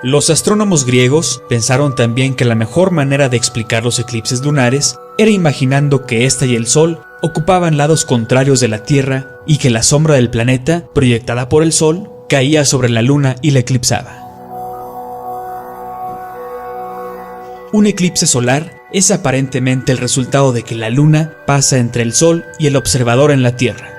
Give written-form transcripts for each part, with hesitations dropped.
Los astrónomos griegos pensaron también que la mejor manera de explicar los eclipses lunares era imaginando que ésta y el Sol ocupaban lados contrarios de la Tierra y que la sombra del planeta, proyectada por el Sol, caía sobre la Luna y la eclipsaba. Un eclipse solar es aparentemente el resultado de que la Luna pasa entre el Sol y el observador en la Tierra.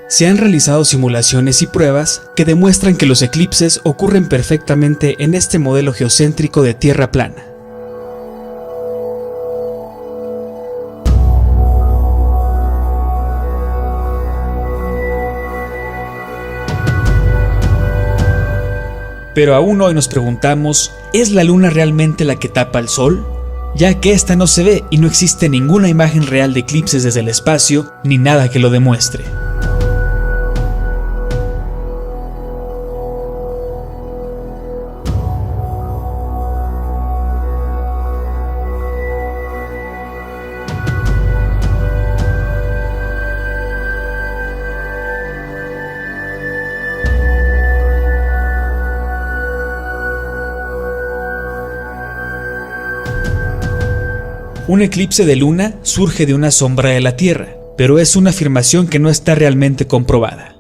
Se han realizado simulaciones y pruebas que demuestran que los eclipses ocurren perfectamente en este modelo geocéntrico de Tierra plana. Pero aún hoy nos preguntamos, ¿es la Luna realmente la que tapa al Sol? Ya que esta no se ve y no existe ninguna imagen real de eclipses desde el espacio, ni nada que lo demuestre. Un eclipse de luna surge de una sombra de la Tierra, pero es una afirmación que no está realmente comprobada.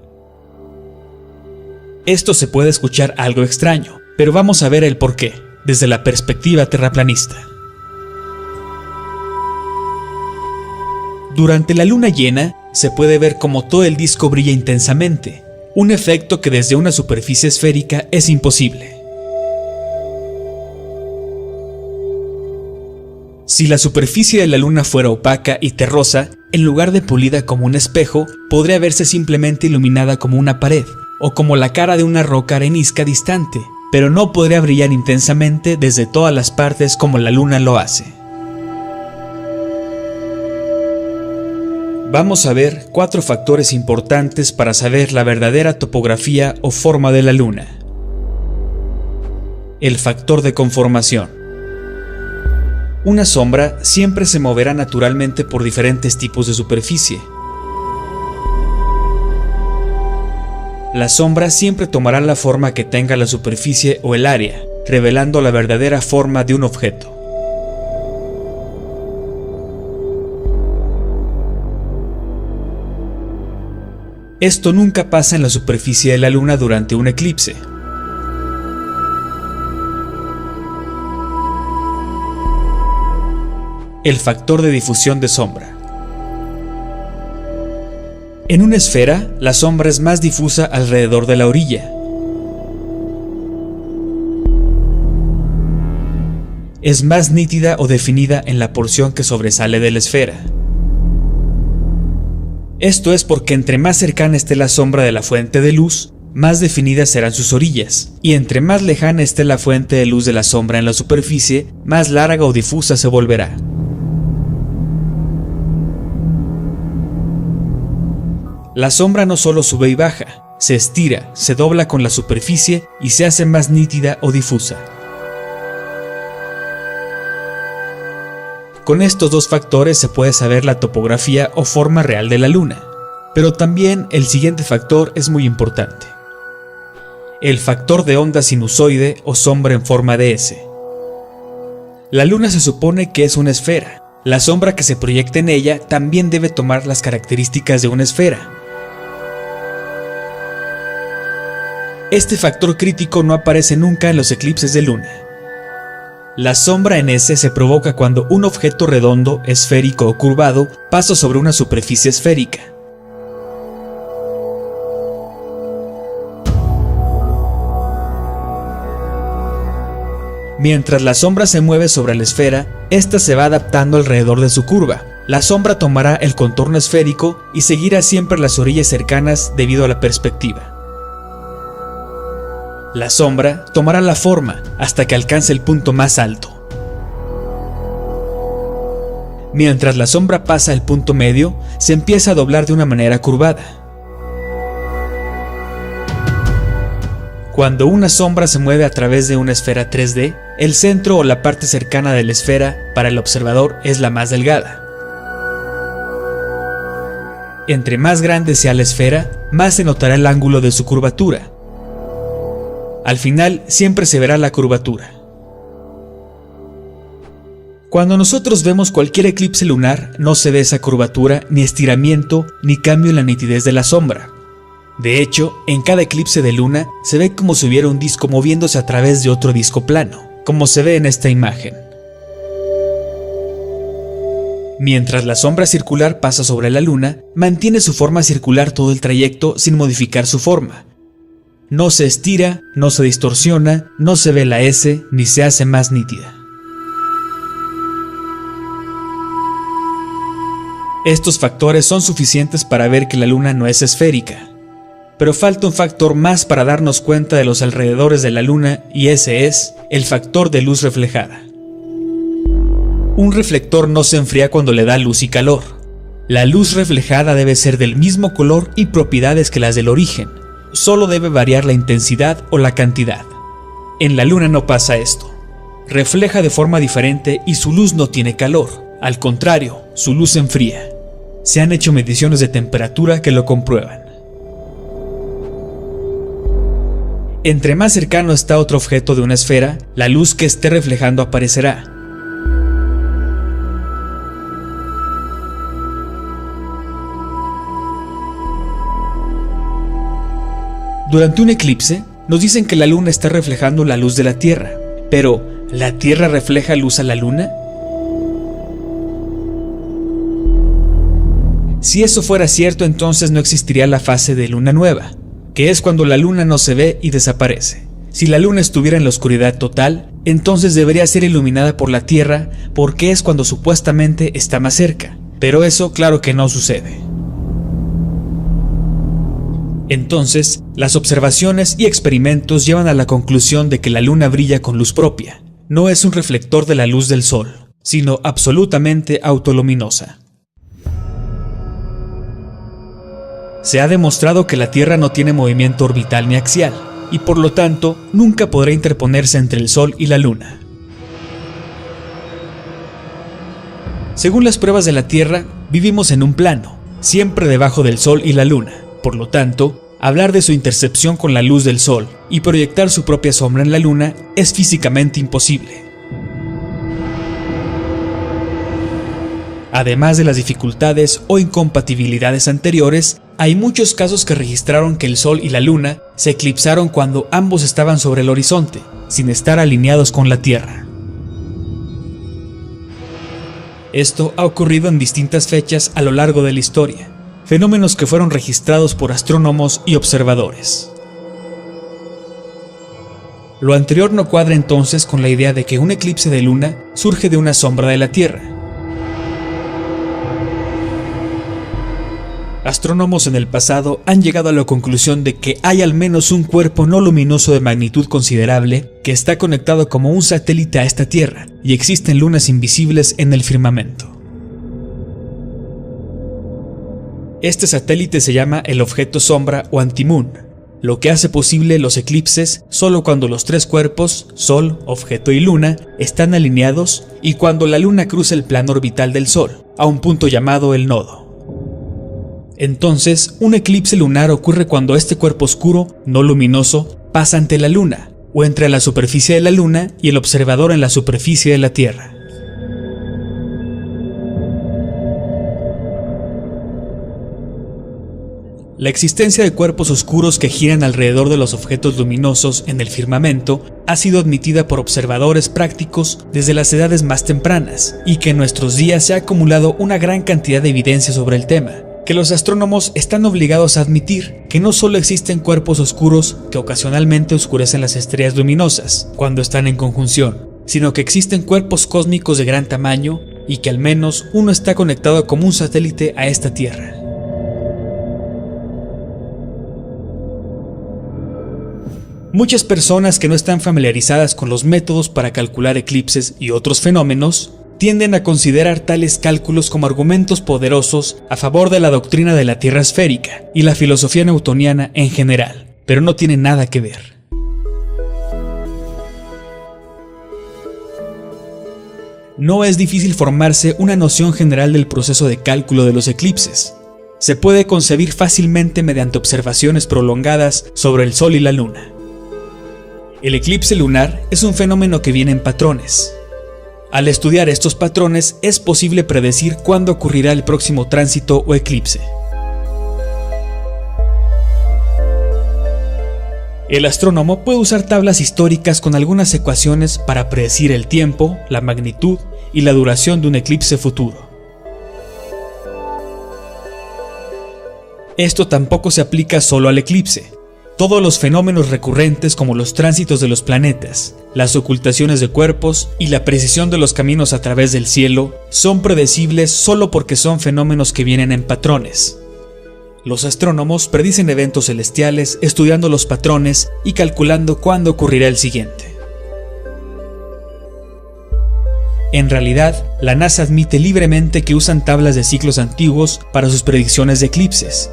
Esto se puede escuchar algo extraño, pero vamos a ver el porqué, desde la perspectiva terraplanista. Durante la luna llena, se puede ver cómo todo el disco brilla intensamente, un efecto que desde una superficie esférica es imposible. Si la superficie de la Luna fuera opaca y terrosa, en lugar de pulida como un espejo, podría verse simplemente iluminada como una pared, o como la cara de una roca arenisca distante, pero no podría brillar intensamente desde todas las partes como la Luna lo hace. Vamos a ver 4 factores importantes para saber la verdadera topografía o forma de la Luna. El factor de conformación. Una sombra siempre se moverá naturalmente por diferentes tipos de superficie. La sombra siempre tomará la forma que tenga la superficie o el área, revelando la verdadera forma de un objeto. Esto nunca pasa en la superficie de la Luna durante un eclipse. El factor de difusión de sombra. En una esfera, la sombra es más difusa alrededor de la orilla. Es más nítida o definida en la porción que sobresale de la esfera. Esto es porque entre más cercana esté la sombra de la fuente de luz, más definidas serán sus orillas, y entre más lejana esté la fuente de luz de la sombra en la superficie, más larga o difusa se volverá. La sombra no solo sube y baja, se estira, se dobla con la superficie y se hace más nítida o difusa. Con estos 2 factores se puede saber la topografía o forma real de la Luna, pero también el siguiente factor es muy importante. El factor de onda sinusoide o sombra en forma de S. La Luna se supone que es una esfera. La sombra que se proyecta en ella también debe tomar las características de una esfera. Este factor crítico no aparece nunca en los eclipses de luna. La sombra en S se provoca cuando un objeto redondo, esférico o curvado pasa sobre una superficie esférica. Mientras la sombra se mueve sobre la esfera, ésta se va adaptando alrededor de su curva. La sombra tomará el contorno esférico y seguirá siempre las orillas cercanas debido a la perspectiva. La sombra tomará la forma hasta que alcance el punto más alto. Mientras la sombra pasa el punto medio, se empieza a doblar de una manera curvada. Cuando una sombra se mueve a través de una esfera 3D, el centro o la parte cercana de la esfera para el observador es la más delgada. Entre más grande sea la esfera, más se notará el ángulo de su curvatura. Al final siempre se verá la curvatura. Cuando nosotros vemos cualquier eclipse lunar, no se ve esa curvatura, ni estiramiento, ni cambio en la nitidez de la sombra. De hecho, en cada eclipse de luna se ve como si hubiera un disco moviéndose a través de otro disco plano, como se ve en esta imagen. Mientras la sombra circular pasa sobre la luna, mantiene su forma circular todo el trayecto sin modificar su forma. No se estira, no se distorsiona, no se ve la S, ni se hace más nítida. Estos factores son suficientes para ver que la luna no es esférica. Pero falta un factor más para darnos cuenta de los alrededores de la luna, y ese es el factor de luz reflejada. Un reflector no se enfría cuando le da luz y calor. La luz reflejada debe ser del mismo color y propiedades que las del origen. Solo debe variar la intensidad o la cantidad. En la luna no pasa esto. Refleja de forma diferente y su luz no tiene calor. Al contrario, su luz se enfría. Se han hecho mediciones de temperatura que lo comprueban. Entre más cercano está otro objeto de una esfera, la luz que esté reflejando aparecerá. Durante un eclipse, nos dicen que la luna está reflejando la luz de la Tierra, pero ¿la Tierra refleja luz a la luna? Si eso fuera cierto, entonces no existiría la fase de luna nueva, que es cuando la luna no se ve y desaparece. Si la luna estuviera en la oscuridad total, entonces debería ser iluminada por la Tierra, porque es cuando supuestamente está más cerca, pero eso claro que no sucede. Entonces, las observaciones y experimentos llevan a la conclusión de que la luna brilla con luz propia. No es un reflector de la luz del sol, sino absolutamente autoluminosa. Se ha demostrado que la Tierra no tiene movimiento orbital ni axial, y por lo tanto, nunca podrá interponerse entre el Sol y la Luna. Según las pruebas de la Tierra, vivimos en un plano, siempre debajo del Sol y la Luna. Por lo tanto, hablar de su intercepción con la luz del Sol y proyectar su propia sombra en la Luna es físicamente imposible. Además de las dificultades o incompatibilidades anteriores, hay muchos casos que registraron que el Sol y la Luna se eclipsaron cuando ambos estaban sobre el horizonte, sin estar alineados con la Tierra. Esto ha ocurrido en distintas fechas a lo largo de la historia, fenómenos que fueron registrados por astrónomos y observadores. Lo anterior no cuadra entonces con la idea de que un eclipse de luna surge de una sombra de la Tierra. Astrónomos en el pasado han llegado a la conclusión de que hay al menos un cuerpo no luminoso de magnitud considerable que está conectado como un satélite a esta Tierra, y existen lunas invisibles en el firmamento. Este satélite se llama el objeto sombra o antimoon, lo que hace posible los eclipses solo cuando los tres cuerpos, Sol, objeto y Luna, están alineados y cuando la Luna cruza el plano orbital del Sol, a un punto llamado el nodo. Entonces, un eclipse lunar ocurre cuando este cuerpo oscuro, no luminoso, pasa ante la Luna, o entre la superficie de la Luna y el observador en la superficie de la Tierra. La existencia de cuerpos oscuros que giran alrededor de los objetos luminosos en el firmamento ha sido admitida por observadores prácticos desde las edades más tempranas, y que en nuestros días se ha acumulado una gran cantidad de evidencia sobre el tema, que los astrónomos están obligados a admitir que no solo existen cuerpos oscuros que ocasionalmente oscurecen las estrellas luminosas cuando están en conjunción, sino que existen cuerpos cósmicos de gran tamaño y que al menos uno está conectado como un satélite a esta Tierra. Muchas personas que no están familiarizadas con los métodos para calcular eclipses y otros fenómenos tienden a considerar tales cálculos como argumentos poderosos a favor de la doctrina de la Tierra esférica y la filosofía newtoniana en general, pero no tiene nada que ver. No es difícil formarse una noción general del proceso de cálculo de los eclipses. Se puede concebir fácilmente mediante observaciones prolongadas sobre el Sol y la Luna. El eclipse lunar es un fenómeno que viene en patrones. Al estudiar estos patrones es posible predecir cuándo ocurrirá el próximo tránsito o eclipse. El astrónomo puede usar tablas históricas con algunas ecuaciones para predecir el tiempo, la magnitud y la duración de un eclipse futuro. Esto tampoco se aplica solo al eclipse. Todos los fenómenos recurrentes como los tránsitos de los planetas, las ocultaciones de cuerpos y la precisión de los caminos a través del cielo son predecibles solo porque son fenómenos que vienen en patrones. Los astrónomos predicen eventos celestiales estudiando los patrones y calculando cuándo ocurrirá el siguiente. En realidad, la NASA admite libremente que usan tablas de ciclos antiguos para sus predicciones de eclipses.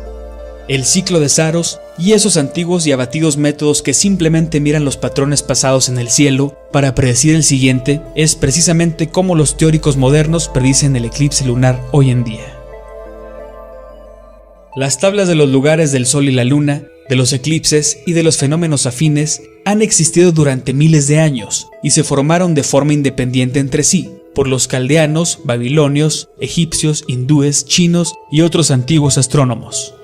El ciclo de Saros y esos antiguos y abatidos métodos que simplemente miran los patrones pasados en el cielo para predecir el siguiente es precisamente como los teóricos modernos predicen el eclipse lunar hoy en día. Las tablas de los lugares del Sol y la Luna, de los eclipses y de los fenómenos afines han existido durante miles de años y se formaron de forma independiente entre sí por los caldeanos, babilonios, egipcios, hindúes, chinos y otros antiguos astrónomos.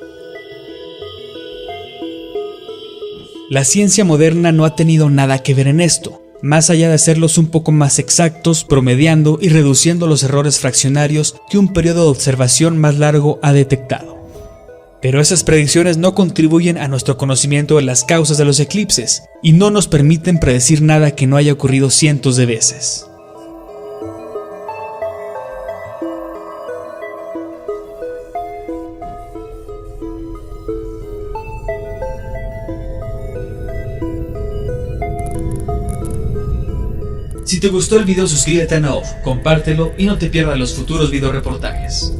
La ciencia moderna no ha tenido nada que ver en esto, más allá de hacerlos un poco más exactos, promediando y reduciendo los errores fraccionarios que un periodo de observación más largo ha detectado. Pero esas predicciones no contribuyen a nuestro conocimiento de las causas de los eclipses y no nos permiten predecir nada que no haya ocurrido cientos de veces. Si te gustó el video, suscríbete a Naof, compártelo y no te pierdas los futuros videoreportajes.